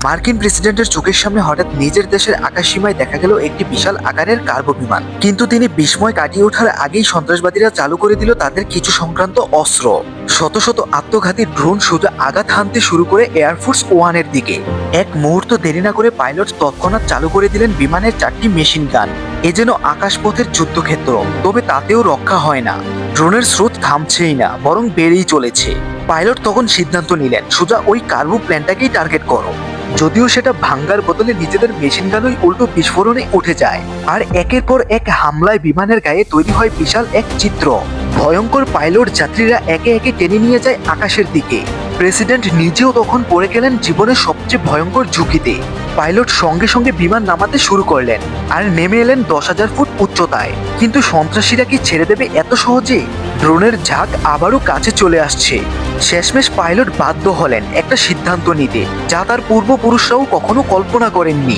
মার্কিন প্রেসিডেন্টের চোখের সামনে হঠাৎ নিজের দেশের আকাশসীমায় দেখা গেল একটি বিশাল আকারের কার্গো বিমান। কিন্তু তিনি বিস্ময় কাটিয়ে ওঠার আগেই সন্ত্রাসবাদীরা চালু করে দিল তাদের কিছু সংক্রান্ত অস্ত্র। শত শত আত্মঘাতী ড্রোন সোজা আঘাত হানতে শুরু করে এয়ারফোর্স ওয়ানের দিকে। এক মুহূর্ত দেরি না করে পাইলট তৎক্ষণাৎ চালু করে দিলেন বিমানের 4টি মেশিন গান। এ যেন আকাশপথের যুদ্ধক্ষেত্র। তবে তাতেও রক্ষা হয় না। ড্রোনের স্রোত থামছেই না, বরং বেড়েই চলেছে। পাইলট তখন সিদ্ধান্ত নিলেন, সোজা ওই কার্গো প্লেনটাকেই টার্গেট করো। যদিও সেটা ভাঙ্গার বদলে নিজেদের মেশিন গানই উল্টো বিস্ফোরণে উঠে যায়। আর একের পর এক হামলায় বিমানের গায়ে তৈরি হয় বিশাল এক চিত্র। ভয়ঙ্কর পাইলট যাত্রীরা একে একে টেনে নিয়ে যায় আকাশের দিকে। প্রেসিডেন্ট নিজেও তখন পড়ে গেলেন জীবনের সবচেয়ে ভয়ঙ্কর ঝুঁকিতে। পাইলট সঙ্গে সঙ্গে বিমান নামাতে শুরু করলেন আর নেমে এলেন 10,000 ফুট উচ্চতায়। কিন্তু সন্ত্রাসীরা কি ছেড়ে দেবে এত সহজে? ড্রোনের ঝাঁক আবারও কাছে চলে আসছে। শেষমেশ পাইলট বাধ্য হলেন একটা সিদ্ধান্ত নিতে, যা তার পূর্বপুরুষরাও কখনো কল্পনা করেননি।